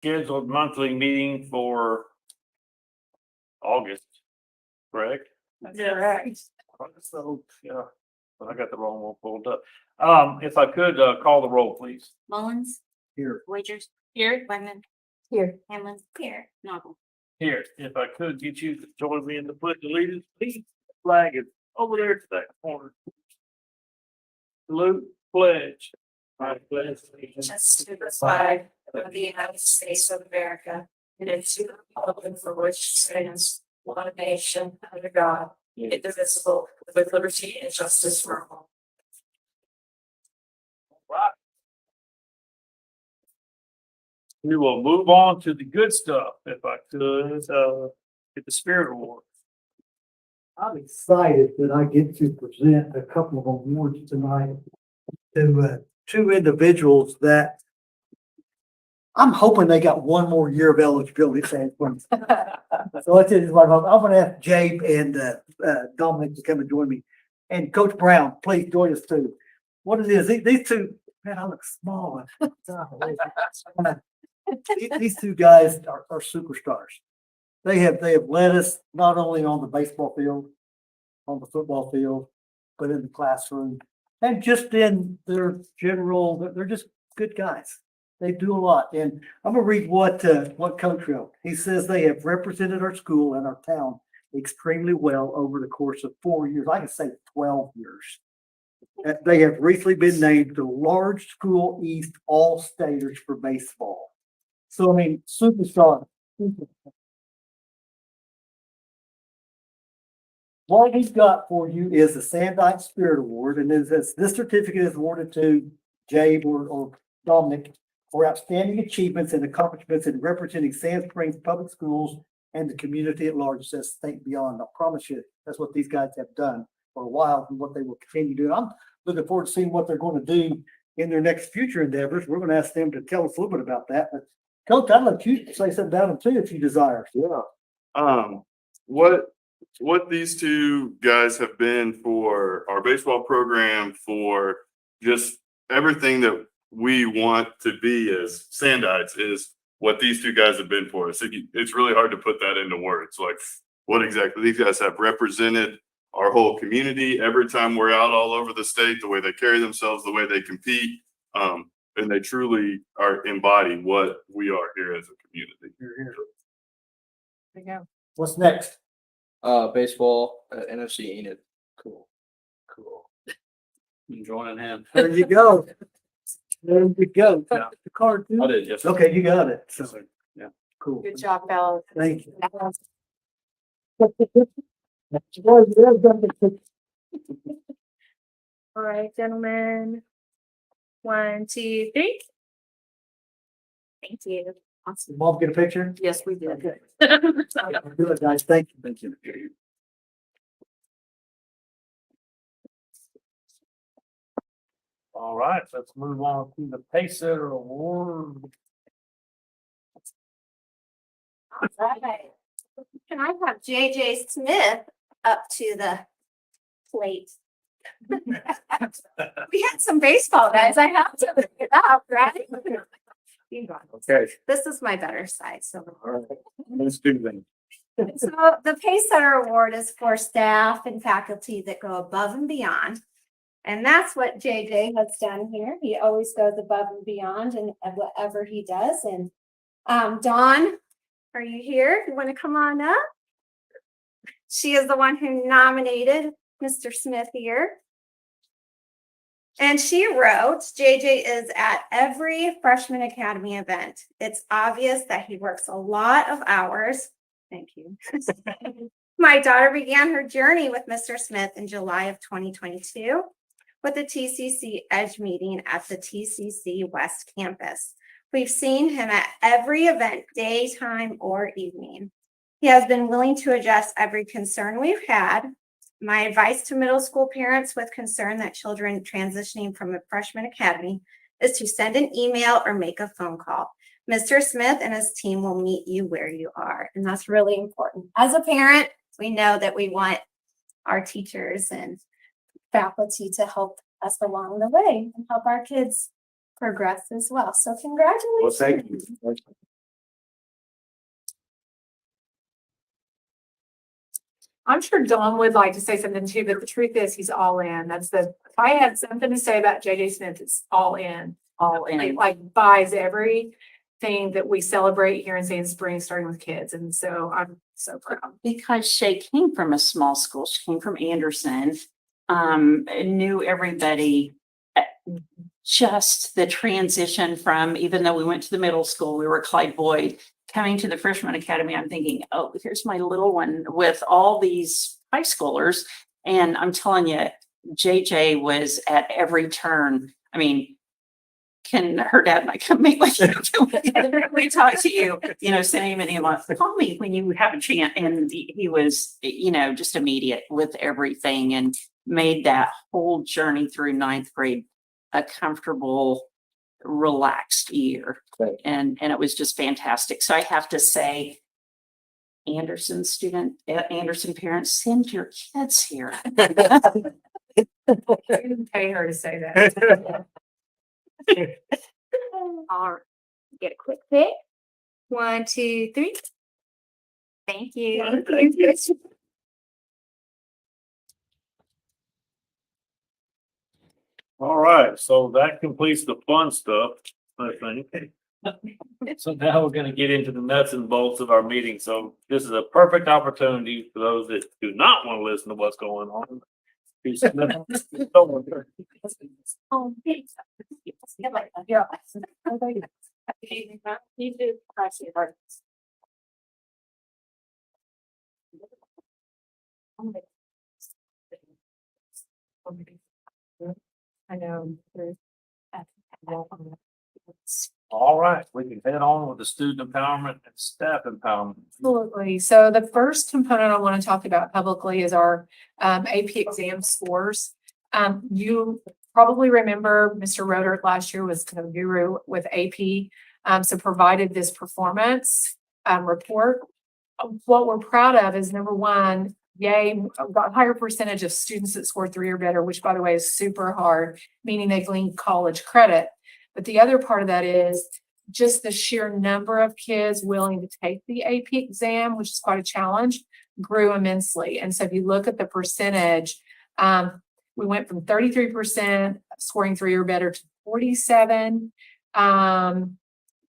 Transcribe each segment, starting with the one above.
scheduled monthly meeting for August, correct? Correct. So, yeah, but I got the wrong one pulled up. If I could, call the roll, please. Mullins, Here. Wagers, Here. Wegman, Here. Hamlin, here, Novel. Here, if I could get you to join me in the pledge of allegiance, please. Flag is over there to that corner. Salute, pledge. I pledge allegiance Just to the flag of the United States of America and to the republic for which it stands, one nation under God, indivisible, with liberty and justice for all. Right. We will move on to the good stuff, if I could, get the Spirit Award. I'm excited that I get to present a couple of awards tonight to two individuals that I'm hoping they got one more year of eligibility. So let's just, I'm gonna ask Jabe and Dominic to come and join me. And Coach Brown, please join us too. What it is, these two, man, I look small. These two guys are superstars. They have led us not only on the baseball field, on the football field, but in the classroom and just in their general, they're just good guys. They do a lot. And I'm gonna read what Coach wrote. He says they have represented our school and our town extremely well over the course of 4 years. I can say 12 years. They have recently been named the Large School East All-Staters for baseball. So, I mean, superstar. What we've got for you is the Sandite Spirit Award, and this certificate is awarded to Jabe or Dominic for outstanding achievements and accomplishments in representing Sand Springs Public Schools and the community at large. It says Think Beyond. I promise you, that's what these guys have done for a while and what they will continue to do. I'm looking forward to seeing what they're going to do in their next future endeavors. We're going to ask them to tell us a little bit about that. But Coach, I'd let you say something about them too, if you desire. Yeah. What these two guys have been for our baseball program, for just everything that we want to be as Sandites, is what these two guys have been for us. It's really hard to put that into words. Like what exactly these guys have represented our whole community every time we're out all over the state, the way they carry themselves, the way they compete. And they truly are embody what we are here as a community. Here. There you go. What's next? Baseball at NFC Enid. Cool. You joining him? There you go. There you go. Yeah. The card too? I did, yes. Okay, you got it. So, Yeah. Cool. Good job, fellas. Thank you. All right, gentlemen. 1, 2, 3. Thank you. Awesome. Mom, get a picture? Yes, we did. Okay. Good, guys. Thank you. Thank you. All right, let's move on to the Pacesetter Award. Alright. Can I have JJ Smith up to the plate? We had some baseball guys. I have to look it up, right? Okay, This is my better side, so. all right, let's do them. So the Pacesetter Award is for staff and faculty that go above and beyond. And that's what JJ has done here. He always goes above and beyond in whatever he does. And Dawn, are you here? You want to come on up? She is the one who nominated Mr. Smith here. And she wrote, JJ is at every Freshman Academy event. It's obvious that he works a lot of hours. Thank you. My daughter began her journey with Mr. Smith in July of 2022 with the TCC Edge meeting at the TCC West Campus. We've seen him at every event, daytime or evening. He has been willing to address every concern we've had. My advice to middle school parents with concern that children transitioning from a freshman academy is to send an email or make a phone call. Mr. Smith and his team will meet you where you are. And that's really important. As a parent, we know that we want our teachers and faculty to help us along the way and help our kids progress as well. So congratulations. Well, thank you. I'm sure Dawn would like to say something too, but the truth is he's all in. That's the, if I had something to say about JJ Smith, it's all in. All He in. like buys everything that we celebrate here in Sand Springs, starting with kids. And so I'm so proud. Because Shay came from a small school. She came from Anderson. Knew everybody. Just the transition from, even though we went to the middle school, we were Clyde Boyd, coming to the freshman academy, I'm thinking, oh, here's my little one with all these high schoolers. And I'm telling you, JJ was at every turn. I mean, can her dad and I come meet with you? We talk to you, send him an email, call me when you have a chance. And he was, just immediate with everything and made that whole journey through ninth grade a comfortable, relaxed year. Right. And it was just fantastic. So I have to say, Anderson parents, send your kids here. I didn't pay her to say that. All right, get a quick pic. 1, 2, 3. Thank you. All right, so that completes the fun stuff, I think. So now we're gonna get into the nuts and bolts of our meeting. So this is a perfect opportunity for those that do not want to listen to what's going on. Oh, thanks. You do. I see it. I know. All right, we can head on with the student empowerment and staff empowerment. Absolutely. So the first component I want to talk about publicly is our AP exam scores. You probably remember Mr. Roder last year was kind of guru with AP. So provided this performance report. What we're proud of is number one, yay, got a higher percentage of students that scored 3 or better, which by the way is super hard, meaning they gleaned college credit. But the other part of that is just the sheer number of kids willing to take the AP exam, which is quite a challenge, grew immensely. And so if you look at the percentage, we went from 33% scoring 3 or better to 47,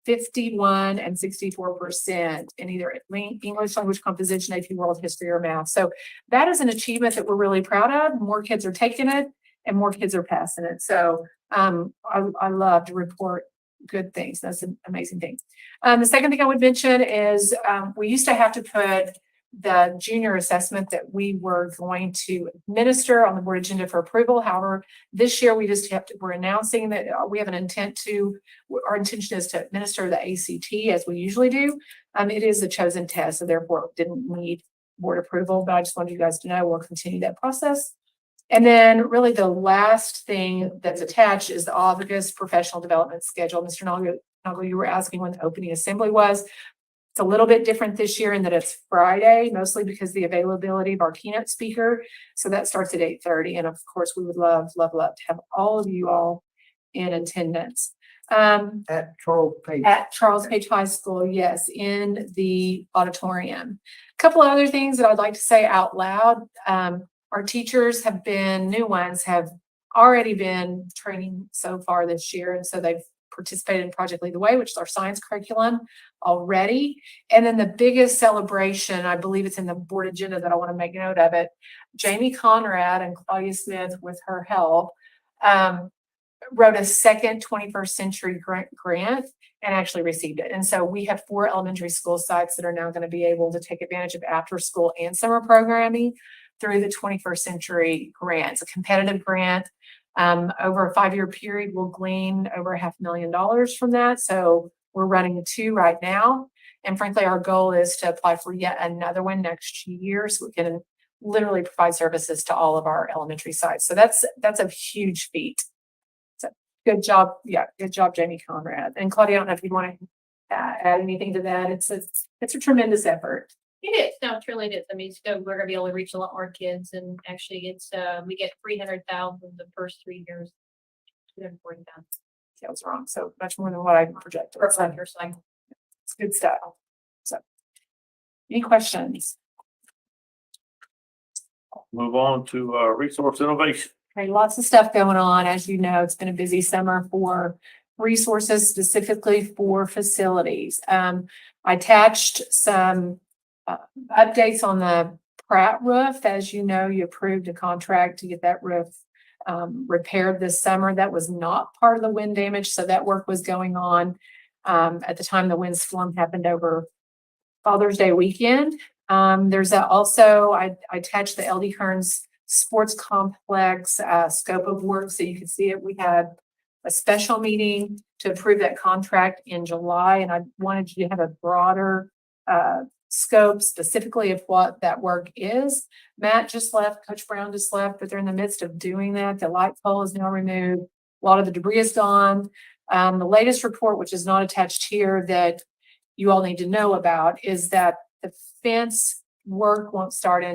51 and 64% in either English language composition, AP world history, or math. So that is an achievement that we're really proud of. More kids are taking it and more kids are passing it. So I love to report good things. That's an amazing thing. The second thing I would mention is we used to have to put the junior assessment that we were going to administer on the board agenda for approval. However, this year we just we're announcing that we have an our intention is to administer the ACT as we usually do. It is a chosen test, so therefore it didn't need board approval, but I just wanted you guys to know we'll continue that process. And then really the last thing that's attached is the August professional development schedule. Mr. Noggle, you were asking when the opening assembly was. It's a little bit different this year in that it's Friday, mostly because the availability of our keynote speaker. So that starts at 8:30. And of course, we would love to have all of you all in attendance. At Charles Page. At Charles Page High School, yes, in the auditorium. A couple of other things that I'd like to say out loud. Our teachers new ones have already been training so far this year. And so they've participated in Project Lead the Way, which is our science curriculum already. And then the biggest celebration, I believe it's in the board agenda that I want to make note of it. Jamie Conrad and Claudia Smith, with her help, wrote a second 21st century grant and actually received it. And so we have 4 elementary school sites that are now going to be able to take advantage of after school and summer programming through the 21st century grant. It's a competitive grant. Over a 5-year period, we'll glean over $500,000 from that. So we're running 2 right now. And frankly, our goal is to apply for yet another one next year so we can literally provide services to all of our elementary sites. So that's a huge feat. So good job. Yeah, good job, Jamie Conrad. And Claudia, I don't know if you want to add anything to that. It's a tremendous effort. It is. No, it truly is. I mean, so we're gonna be able to reach a lot more kids, and actually, it's we get 300,000 the first 3 years. 240,000. That was wrong. So much more than what I projected. Per year cycle. It's good stuff. So, any questions? Move on to, resource innovation. Okay, lots of stuff going on. As you know, it's been a busy summer for resources, specifically for facilities. I attached some updates on the Pratt roof. As you know, you approved a contract to get that roof repaired this summer. That was not part of the wind damage, so that work was going on at the time the windstorm happened over Father's Day weekend. There's also, I attached the LD Kearns Sports Complex scope of work so you can see it. We had a special meeting to approve that contract in July, and I wanted you to have a broader scope specifically of what that work is. Matt just left, Coach Brown just left, but they're in the midst of doing that. The light pole is now removed. A lot of the debris is gone. The latest report, which is not attached here, that you all need to know about is that the fence work won't start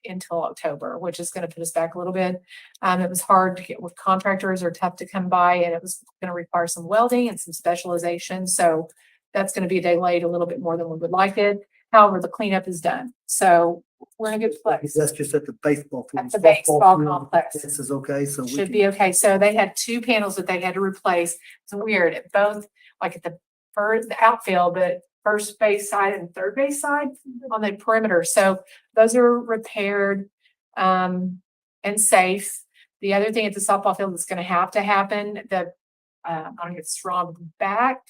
until October, which is going to put us back a little bit. It was hard to get with contractors, are tough to come by, and it was going to require some welding and some specialization. So that's going to be delayed a little bit more than we would like it. However, the cleanup is done. So we're in a good place. That's just at the baseball field. At the baseball field, complex. This is okay, so we Should can- be okay. So they had two panels that they had to replace. It's weird. At both, like at the first, the outfield, but first base side and third base side on the perimeter. So those are repaired and safe. The other thing at the softball field that's going to happen, the I don't get this wrong, back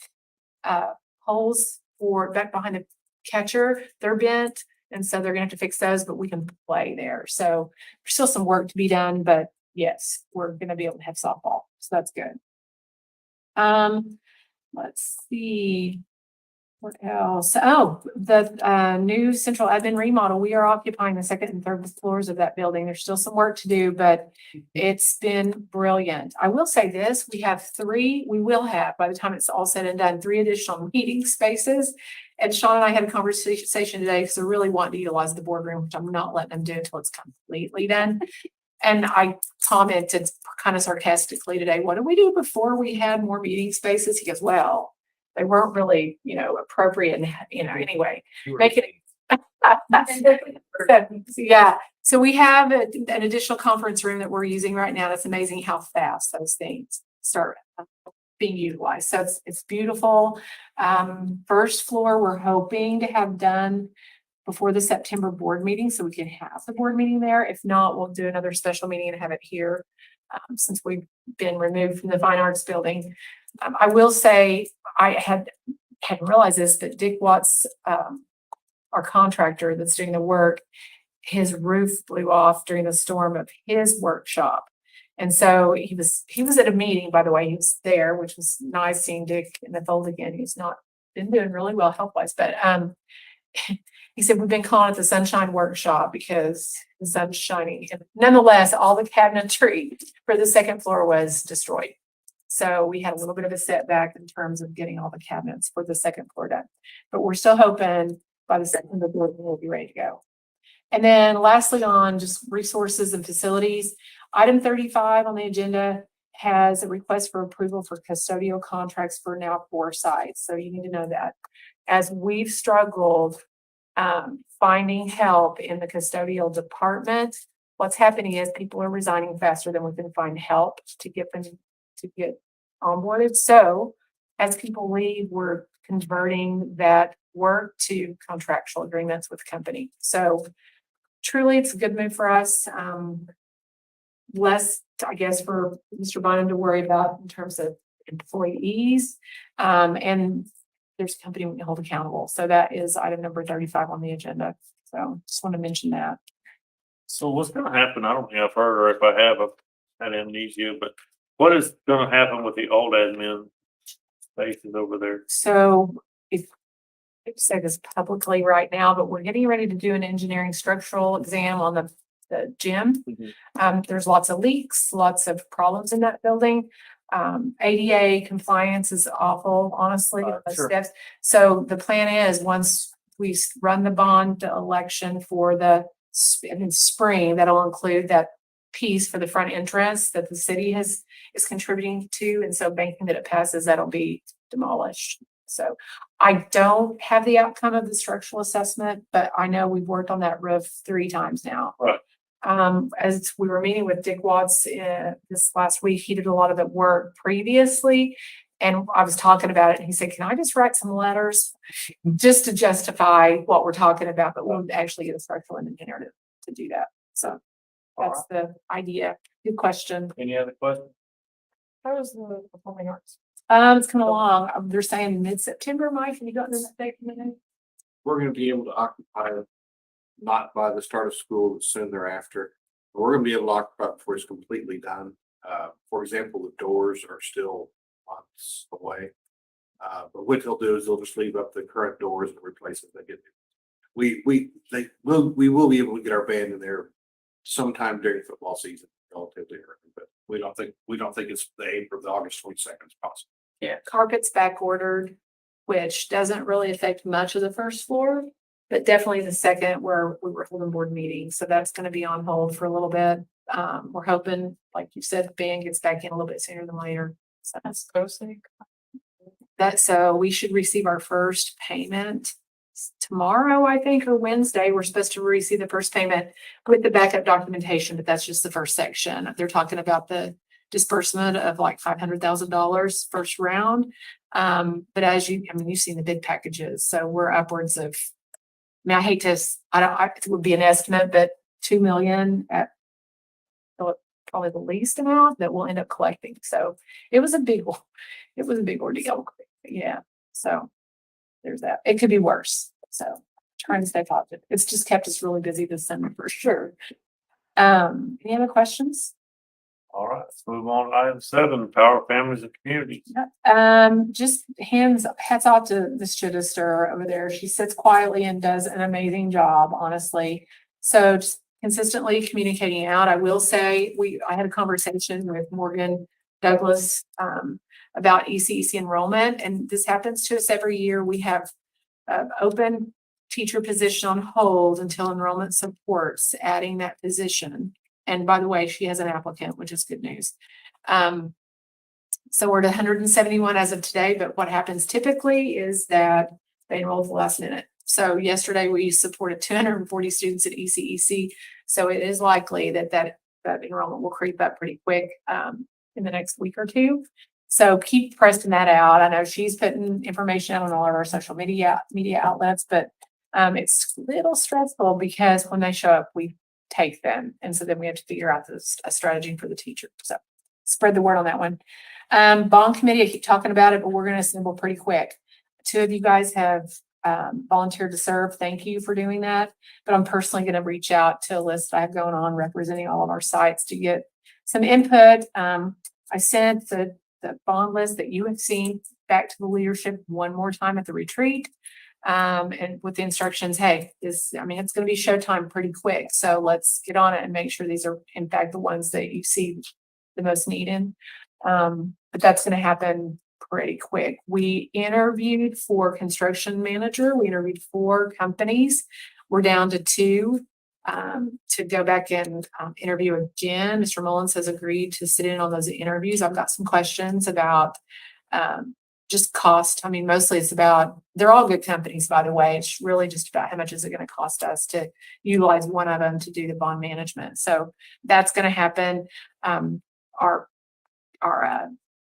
holes for back behind the catcher, they're bent. And so they're gonna have to fix those, but we can play there. So there's still some work to be done, but yes, we're gonna be able to have softball. So that's good. Let's see. What else? Oh, the new central admin remodel. We are occupying the second and third floors of that building. There's still some work to do, but it's been brilliant. I will say this, we will have, by the time it's all said and done, 3 additional meeting spaces. And Sean and I had a conversation today, because they're really wanting to utilize the boardroom, which I'm not letting them do until it's completely done. And I commented kind of sarcastically today, what did we do before we had more meeting spaces? He goes, well, they weren't really, appropriate, anyway. Make it. Yeah, so we have an additional conference room that we're using right now. That's amazing how fast those things start being utilized. So it's beautiful. First floor, we're hoping to have done before the September board meeting, so we can have the board meeting there. If not, we'll do another special meeting and have it here, since we've been removed from the Fine Arts building. I will say, I hadn't realized this, but Dick Watts, our contractor that's doing the work, his roof blew off during the storm of his workshop. And so he was at a meeting, by the way, he was there, which was nice seeing Dick in the fold again. He's not been doing really well health-wise, but he said, we've been calling it the Sunshine Workshop because the sun's shining. And nonetheless, all the cabinetry for the second floor was destroyed. So we had a little bit of a setback in terms of getting all the cabinets for the second floor done. But we're still hoping by the second, the building will be ready to go. And then lastly, on just resources and facilities, item 35 on the agenda has a request for approval for custodial contracts for now 4 sites. So you need to know that. As we've struggled finding help in the custodial department, what's happening is people are resigning faster than we can find help to get them to get onboarded. So as people leave, we're converting that work to contractual agreements with the company. So truly, it's a good move for us. Less, I guess, for Mr. Bynum to worry about in terms of employees. And there's a company we can hold accountable. So that is item number 35 on the agenda. So just want to mention that. So what's gonna happen? I don't think I've heard, or if I have, I've had amnesia, but what is gonna happen with the old admin spaces over there? So if I say this publicly right now, but we're getting ready to do an engineering structural exam on the gym. There's lots of leaks, lots of problems in that building. ADA compliance is awful, honestly. Those Sure. steps. So the plan is, once we run the bond election for the spring, that'll include that piece for the front entrance that the city is contributing to. And so banking that it passes, that'll be demolished. So I don't have the outcome of the structural assessment, but I know we've worked on that roof 3 times now. Right. As we were meeting with Dick Watts, this last week, he did a lot of the work previously. And I was talking about it and he said, can I just write some letters just to justify what we're talking about? But we'll actually get a structural engineer to do that. So that's the idea. Good question. Any other questions? How was the performing arts? It's coming along. They're saying mid-September, Mike. Have you gotten an update from the? We're gonna be able to occupy it not by the start of school, but soon thereafter. We're gonna be able to occupy it before it's completely done. For example, the doors are still months away. But what they'll do is they'll just leave up the current doors and replace it. We will be able to get our band in there sometime during football season, relatively early, but we don't think it's the April, the August 22nd is possible. Yeah, carpet's back ordered, which doesn't really affect much of the first floor, but definitely the second where we were holding board meetings. So that's gonna be on hold for a little bit. We're hoping, like you said, the band gets back in a little bit sooner than later. So that's so we should receive our first payment tomorrow, I think, or Wednesday. We're supposed to receive the first payment with the backup documentation, but that's just the first section. They're talking about the disbursement of like $500,000 first round. But as you've seen the bid packages, so we're upwards of, I hate to, it would be an estimate, but 2 million at probably the least amount that we'll end up collecting. So it was a big ordeal. Yeah. So there's that. It could be worse. So trying to stay positive. It's just kept us really busy this summer for sure. Any other questions? All right, let's move on to item 7, Power Families and Communities. Just hats off to Miss Chittister over there. She sits quietly and does an amazing job, honestly. So just consistently communicating out. I will say I had a conversation with Morgan Douglas about ECEC enrollment, and this happens to us every year. We have open teacher position on hold until enrollment supports adding that position. And by the way, she has an applicant, which is good news. So we're at 171 as of today, but what happens typically is that they enroll at the last minute. So yesterday we supported 240 students at ECEC. So it is likely that enrollment will creep up pretty quick in the next week or two. So keep pressing that out. I know she's putting information out on all of our social media outlets, but it's a little stressful because when they show up, we take them. And so then we have to figure out a strategy for the teacher. So spread the word on that one. Bond committee, I keep talking about it, but we're going to assemble pretty quick. 2 of you guys have volunteered to serve. Thank you for doing that. But I'm personally going to reach out to a list I have going on representing all of our sites to get some input. I sent the bond list that you have seen back to the leadership one more time at the retreat. And with the instructions, hey, it's going to be showtime pretty quick. So let's get on it and make sure these are in fact the ones that you see the most need in. But that's going to happen pretty quick. We interviewed for construction manager. We interviewed 4 companies. We're down to 2 to go back and interview again. Mr. Mullins has agreed to sit in on those interviews. I've got some questions about just cost. I mean, mostly it's about, they're all good companies, by the way. It's really just about how much is it going to cost us to utilize one of them to do the bond management. So that's going to happen. Our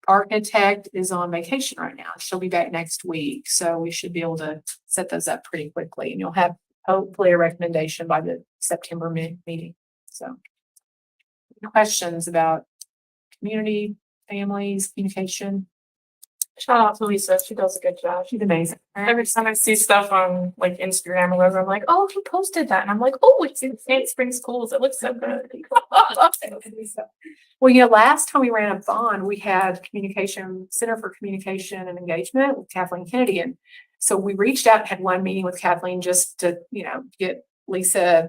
architect is on vacation right now. She'll be back next week. So we should be able to set those up pretty quickly, and you'll have hopefully a recommendation by the September meeting. So questions about community, families, communication? Shout out to Lisa. She does a good job. She's amazing. Every time I see stuff on like Instagram or whatever, I'm like, oh, who posted that? And I'm like, oh, it's in Sand Springs Schools. It looks so good. Well, last time we ran a bond, we had Center for Communication and Engagement with Kathleen Kennedy. And so we reached out and had one meeting with Kathleen just to, get Lisa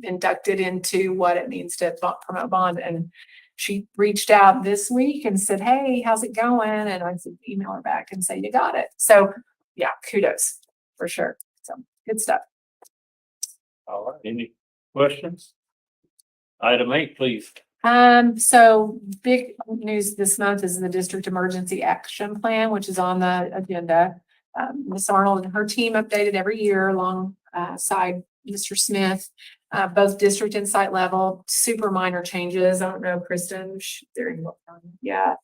inducted into what it means to promote bond. And she reached out this week and said, hey, how's it going? And I said, email her back and say, you got it. So yeah, kudos for sure. So good stuff. All right, any questions? Item 8, please. So big news this month is the District Emergency Action Plan, which is on the agenda. Ms. Arnold and her team updated every year alongside Mr. Smith. both district and site level, super minor changes. I don't know, Kristen, yeah.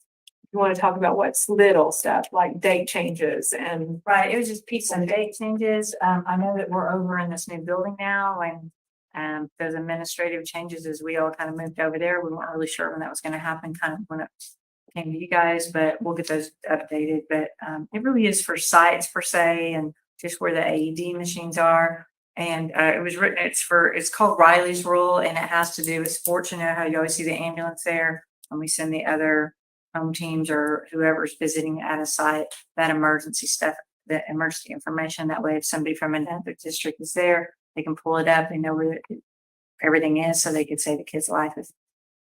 You want to talk about what's little stuff like date changes and Right, it was just piece and date changes. I know that we're over in this new building now and those administrative changes as we all kind of moved over there. We weren't really sure when that was gonna happen, kind of when it came to you guys, but we'll get those updated. But it really is for sites per se and just where the AED machines are. And it was written, it's called Riley's Rule, and it has to do with sports. You know how you always see the ambulance there and we send the other home teams or whoever's visiting at a site, that emergency stuff, the emergency information. That way, if somebody from another district is there, they can pull it up. They know where everything is, so they could say the kid's life is,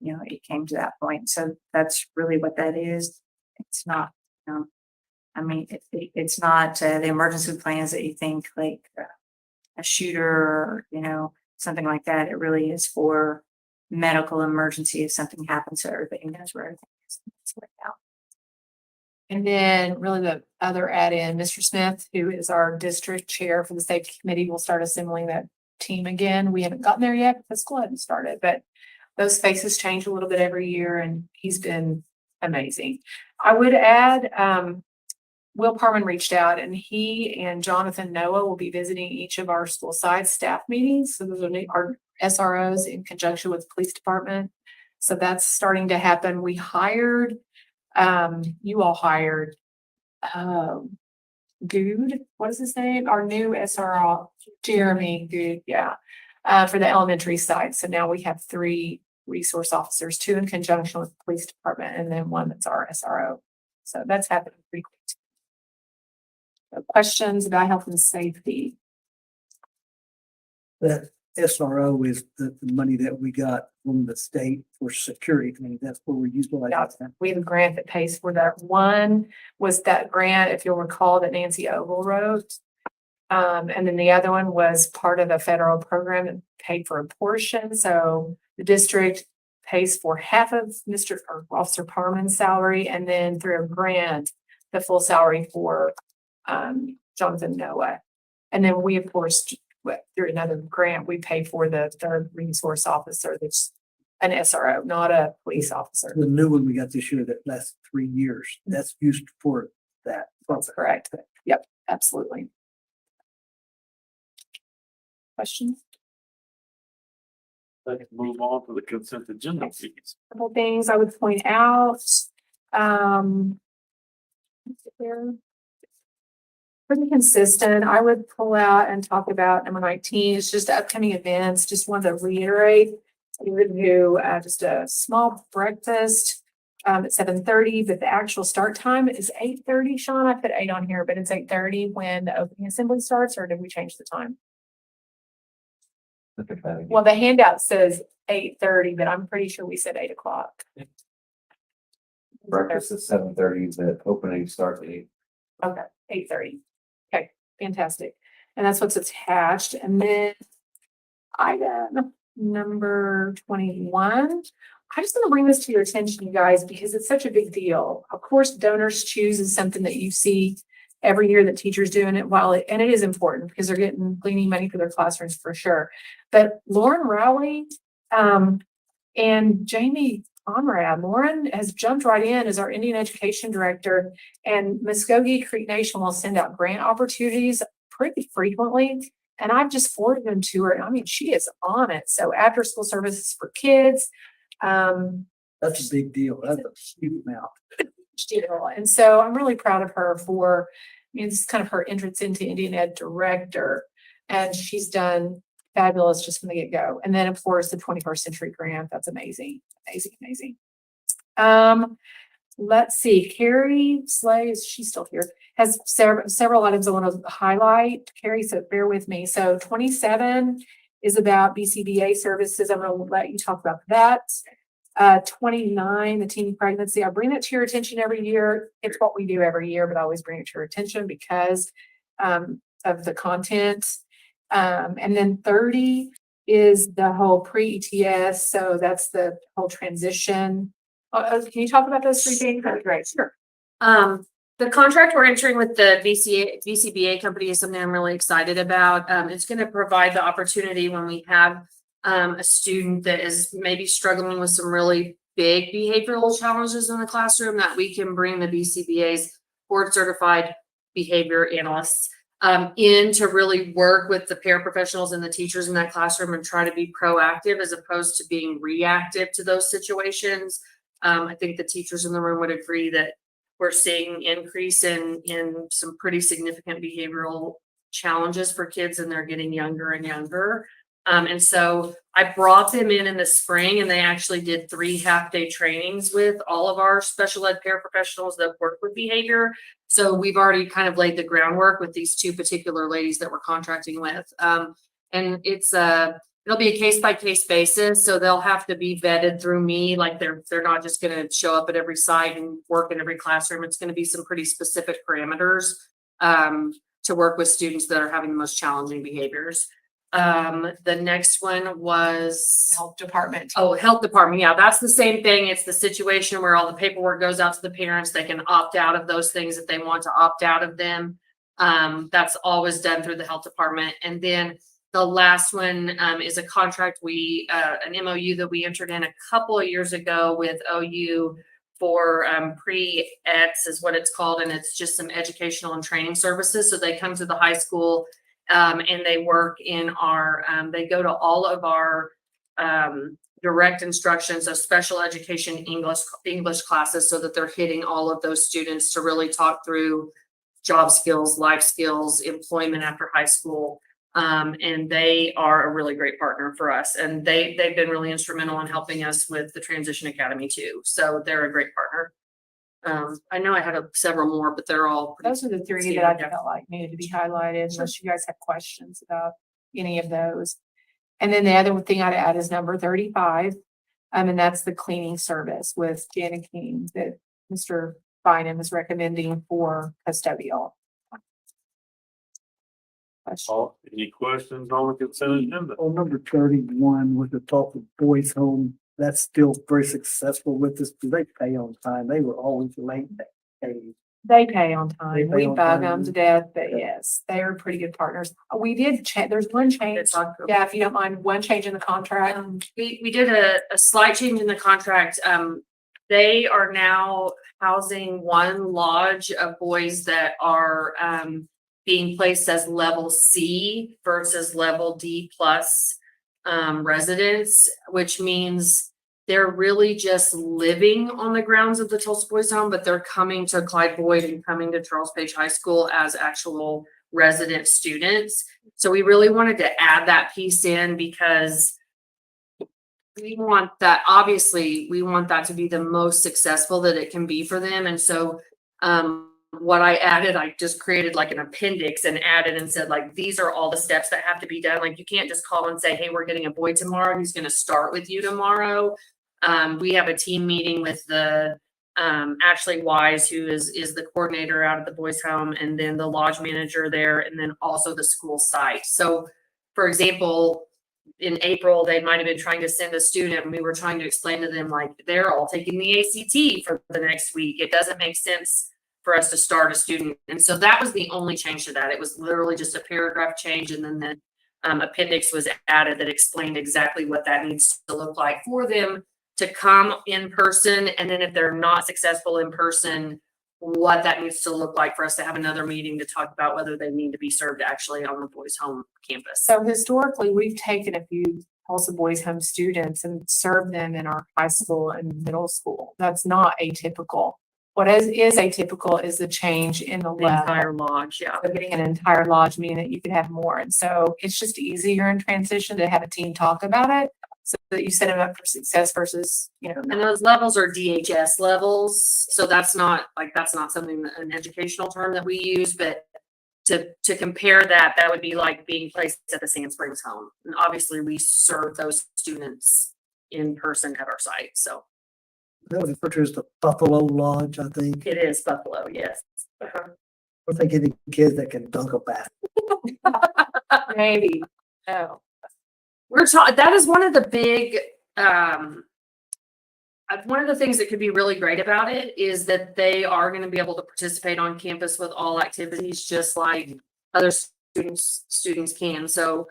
it came to that point. So that's really what that is. It's not, it's not the emergency plans that you think like a shooter or, something like that. It really is for medical emergency if something happens, so everybody knows where everything is. It's laid out. And then really the other add-in, Mr. Smith, who is our district chair for the safety committee, will start assembling that team again. We haven't gotten there yet because school hadn't started, but those faces change a little bit every year and he's been amazing. I would add, Will Parman reached out and he and Jonathan Noah will be visiting each of our school side staff meetings. So those are our SROs in conjunction with the police department. So that's starting to happen. We hired, you all hired, Good, what is his name? Our new SRO, Jeremy Good, yeah, for the elementary side. So now we have 3 resource officers, 2 in conjunction with the police department, and then 1 that's our SRO. So that's happening pretty quick. So questions about health and safety? That SRO is the money that we got from the state for security. I mean, that's what we're utilizing. Yeah, we have a grant that pays for that. One was that grant, if you'll recall, that Nancy Ogle wrote. And then the other one was part of a federal program that paid for a portion. So the district pays for half of Mr. or Officer Parman's salary, and then through a grant, the full salary for Jonathan Noah. And then we, of course, through another grant, we pay for the 3rd resource officer that's an SRO, not a police officer. The new one we got this year that lasts 3 years, that's used for that. That's correct. Yep, absolutely. Questions? Let's move on to the consent agenda, please. Couple things I would point out. Pretty consistent. I would pull out and talk about number 19. It's just upcoming events. Just wanted to reiterate. We would do just a small breakfast at 7:30, but the actual start time is 8:30. Sean, I put 8 on here, but it's 8:30 when the opening assembly starts, or did we change the time? Well, the handout says 8:30, but I'm pretty sure we said 8 o'clock. Breakfast is 7:30, the opening starts at 8. Okay, 8:30. Okay, fantastic. And that's what's attached. And then item number 21. I just want to bring this to your attention, you guys, because it's such a big deal. Of course, Donors Choose is something that you see every year that teachers do, and it is important because they're gleaning money for their classrooms for sure. But Lauren Rowley and Jamie Conrad, Lauren has jumped right in as our Indian Education Director, and Muskogee Creek Nation will send out grant opportunities pretty frequently. And I've just forwarded them to her. I mean, she is on it. So after school services for kids. That's a big deal. That's a huge amount. Deal. And so I'm really proud of her for, this is kind of her entrance into Indian Ed Director. And she's done fabulous just from the get-go. And then of course the 21st Century Grant. That's amazing. Amazing. Let's see. Carrie Slay, is she still here? Has several items I want to highlight. Carrie, so bear with me. So 27 is about BCBA services. I'm going to let you talk about that. 29, the teen pregnancy. I bring it to your attention every year. It's what we do every year, but I always bring it to your attention because of the content. And then 30 is the whole pre-ETS. So that's the whole transition. Can you talk about those 3 things? That'd be great. Sure. The contract we're entering with the BCBA company is something I'm really excited about. It's going to provide the opportunity when we have a student that is maybe struggling with some really big behavioral challenges in the classroom, that we can bring the BCBA's board certified behavior analysts in to really work with the paraprofessionals and the teachers in that classroom and try to be proactive as opposed to being reactive to those situations. I think the teachers in the room would agree that we're seeing increase in some pretty significant behavioral challenges for kids, and they're getting younger and younger. And so I brought them in the spring, and they actually did 3 half-day trainings with all of our special ed paraprofessionals that work with behavior. So we've already kind of laid the groundwork with these 2 particular ladies that we're contracting with. And it'll be a case-by-case basis, so they'll have to be vetted through me. Like they're not just gonna show up at every site and work in every classroom. It's gonna be some pretty specific parameters to work with students that are having the most challenging behaviors. The next one was Health department. Oh, health department. Yeah, that's the same thing. It's the situation where all the paperwork goes out to the parents. They can opt out of those things if they want to opt out of them. That's always done through the health department. And then the last one is a contract an MOU that we entered in a couple of years ago with OU for pre-ETS is what it's called. And it's just some educational and training services. So they come to the high school and they work in they go to all of our direct instruction, so special education English classes, so that they're hitting all of those students to really talk through job skills, life skills, employment after high school. And they are a really great partner for us. And they've been really instrumental in helping us with the Transition Academy too. So they're a great partner. I know I had several more, but they're all. Those are the 3 that I felt like needed to be highlighted, unless you guys have questions about any of those. And then the other thing I'd add is number 35. And that's the cleaning service with Janet King that Mr. Bynum is recommending for custodial. Any questions on the consent agenda? On number 31 with the talk of boys home, that's still very successful with this. Do they pay on time? They were always late. They pay on time. They pay We on bug time. them to death, but yes, they are pretty good partners. We did change, there's one change. Yeah, if you don't mind, one change in the contract. We did a slight change in the contract. They are now housing one lodge of boys that are being placed as level C versus level D plus residents, which means they're really just living on the grounds of the Tulsa Boys Home, but they're coming to Clyde Boyd and coming to Charles Page High School as actual resident students. So we really wanted to add that piece in because we want that, obviously, we want that to be the most successful that it can be for them. And so what I added, I just created like an appendix and added and said, like, these are all the steps that have to be done. Like, you can't just call and say, hey, we're getting a boy tomorrow. He's going to start with you tomorrow. We have a team meeting with the Ashley Wise, who is the coordinator out of the boys home, and then the lodge manager there, and then also the school site. So for example, in April, they might have been trying to send a student, and we were trying to explain to them, like, they're all taking the ACT for the next week. It doesn't make sense for us to start a student. And so that was the only change to that. It was literally just a paragraph change. And then the appendix was added that explained exactly what that needs to look like for them to come in person. And then if they're not successful in person, what that needs to look like for us to have another meeting to talk about whether they need to be served actually on the boys home campus. So historically, we've taken a few Tulsa Boys Home students and served them in our high school and middle school. That's not atypical. What is atypical is the change in the The level. entire lodge, yeah. So getting an entire lodge meaning that you could have more. And so it's just easier in transition to have a team talk about it so that you set them up for success versus, And those levels are DHS levels. So that's not something, an educational term that we use, but to compare that, that would be like being placed at the Sand Springs home. And obviously we serve those students in person at our site. So That was referred to as the Buffalo Lodge, I think. it is Buffalo, yes. We're thinking kids that can dunk a basket. maybe. Oh, That is one of the big, one of the things that could be really great about it is that they are going to be able to participate on campus with all activities, just like other students can. So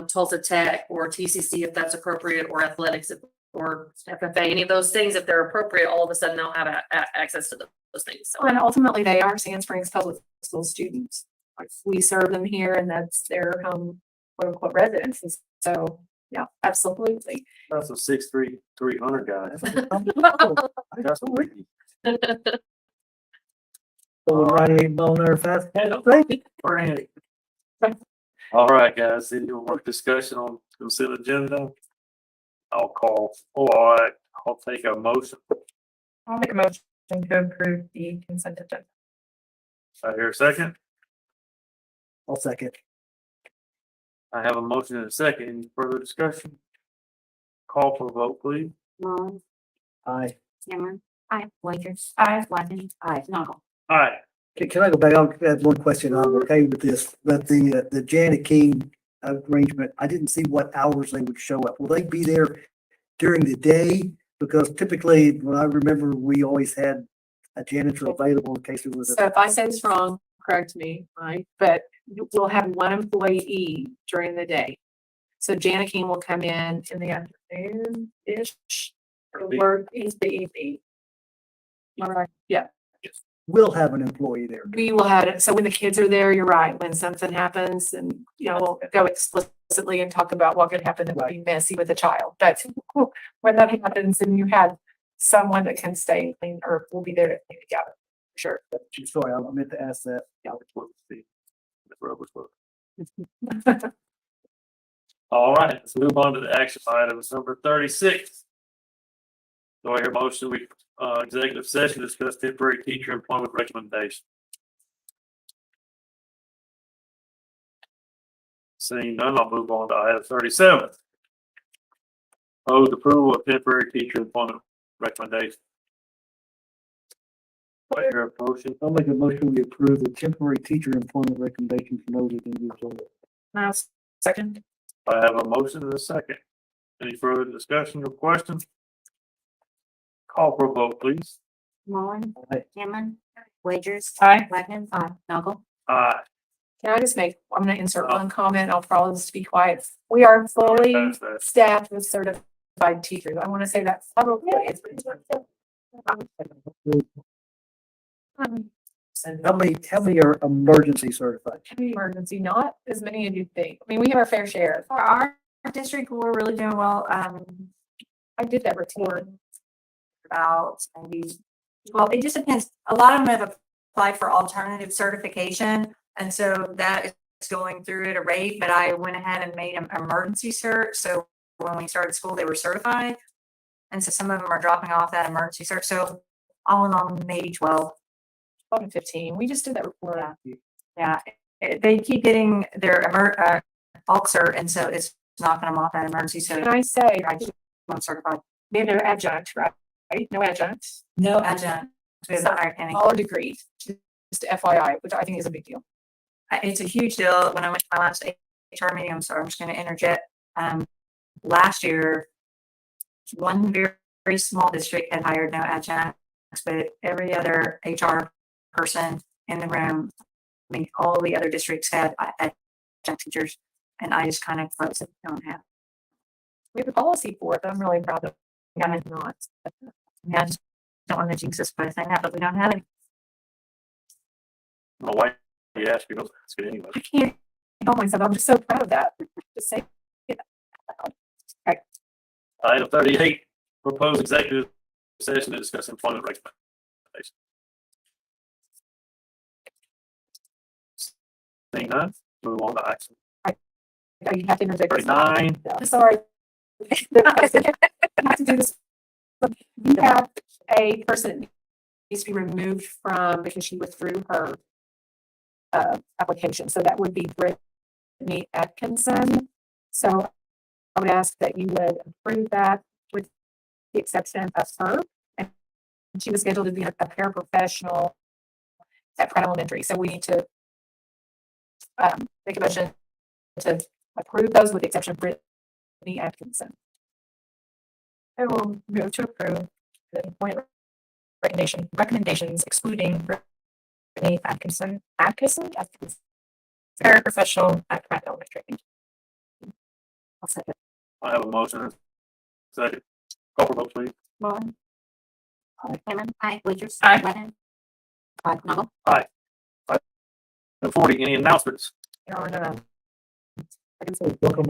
Tulsa Tech or TCC if that's appropriate, or athletics or FFA, any of those things, if they're appropriate, all of a sudden they'll have access to those things. So And ultimately, they are Sand Springs Public School students. Like, we serve them here and that's their home, quote unquote, residence. And so, yeah, absolutely. That's a 6'3", 300 guy. That's a wiki. So we're riding on there fast. Randy. All right, guys, any more discussion on consent agenda? All right, I'll take a motion. I'll make a motion to approve the consent agenda. I hear a second. I'll second. I have a motion and a second. Any further discussion? Call for a vote, please. Mullins, Aye. Cameron. Aye. Wagers. Aye. Lyman. Aye. Noggle. All right. Can I go back? I'll add one question. I'm okay with this, but the Janet King arrangement, I didn't see what hours they would show up. Will they be there during the day? Because typically, when I remember, we always had a janitor available in case there was So a. if I say this wrong, correct me, right? But we'll have one employee during the day. So Janet King will come in the afternoon-ish, work is the evening. All right, yeah. We'll have an employee there. We will have it. So when the kids are there, you're right. When something happens and, we'll go explicitly and talk about what could happen that would be messy with a child. But when that happens and you have someone that can stay and clean or will be there to clean together, for sure. Sorry, I meant to ask that. All right, let's move on to the action items. Number 36. Do I hear a motion? We, executive session, discuss temporary teacher employment recommendation. Seeing none, I'll move on to item 37. Proposed approval of temporary teacher employment recommendation. Do I hear a motion? I'll make a motion, we approve the temporary teacher employment recommendations noted in the agenda. Now, second. I have a motion and a second. Any further discussion or questions? Call for a vote, please. Mullins. Aye. Cameron. Wagers. Aye. Lyman. Aye. Noggle. Aye. Can I just I'm gonna insert one comment. I'll probably just be quiet. We are fully Pass that. staffed with certified teachers. I want to say that several times. How many are emergency certified? Emergency, not as many as you think. I mean, we have our fair share. For our district, we're really doing well. I did that report. About maybe, well, it just depends. A lot of them have applied for alternative certification. And so that is going through at a rate, but I went ahead and made an emergency cert. So when we started school, they were certified. And so some of them are dropping off that emergency cert. So all in all, maybe 12. 12 and 15. We just did that report. Yeah. They keep getting their bulk cert. And so it's knocking them off that emergency Can cert. I say, I just want certified. we have no adjunct, right? No adjunct. No adjunct. We haven't hired any. All degrees, just FYI, which I think is a big deal. It's a huge deal. When I went to my last HR meeting, I'm sorry, I'm just going to interject. Last year, one very small district had hired no adjuncts, but every other HR person in the room, I mean, all the other districts had adjunct teachers, and I just kind of closed it. Don't have. We have a policy for it, but I'm really proud of it. I'm not. Yeah, I just don't want to jinx us by saying that, but we don't have any. My wife, you asked me, ask it anyway. I can't help myself. I'm just so proud of that. Just say, Item 38, proposed executive session to discuss employment recommendation. Seeing none, move on to action. you have to interject. 39. I'm sorry. I have to do this. We have a person that needs to be removed from because she withdrew her application. So that would be Brittany Atkinson. So I would ask that you would approve that with the exception of her. And she was scheduled to be a paraprofessional at Pratt Elementary. So we need to make a motion to approve those with the exception of Brittany Atkinson. I will move to approve the employment recommendations excluding Brittany Atkinson, paraprofessional at Pratt Elementary. I have a motion. Second. Call for vote, please. Mullin. Hammond. Aye. Winters. Aye. Lennon. Knowles. Aye. 40, any announcements? Welcome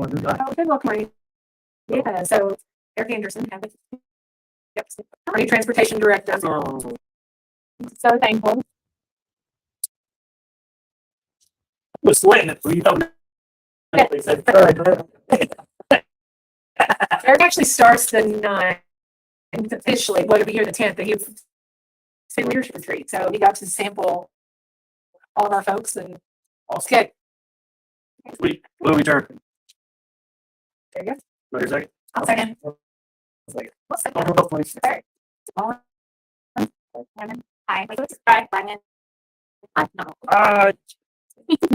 on your. Oh, good luck, Marty. Yeah, so Eric Anderson, have it. Yep, our new transportation director. So thankful. Was sweating it, please. Eric actually starts the 9th, and officially, well, it'll be here the 10th, but he same leadership retreat, so he got to sample all of our folks and all's good. We will return. There you go. Wait a second. I'll second. Call for vote, please. Hammond. Aye. Winters. Aye. Lennon. Knowles.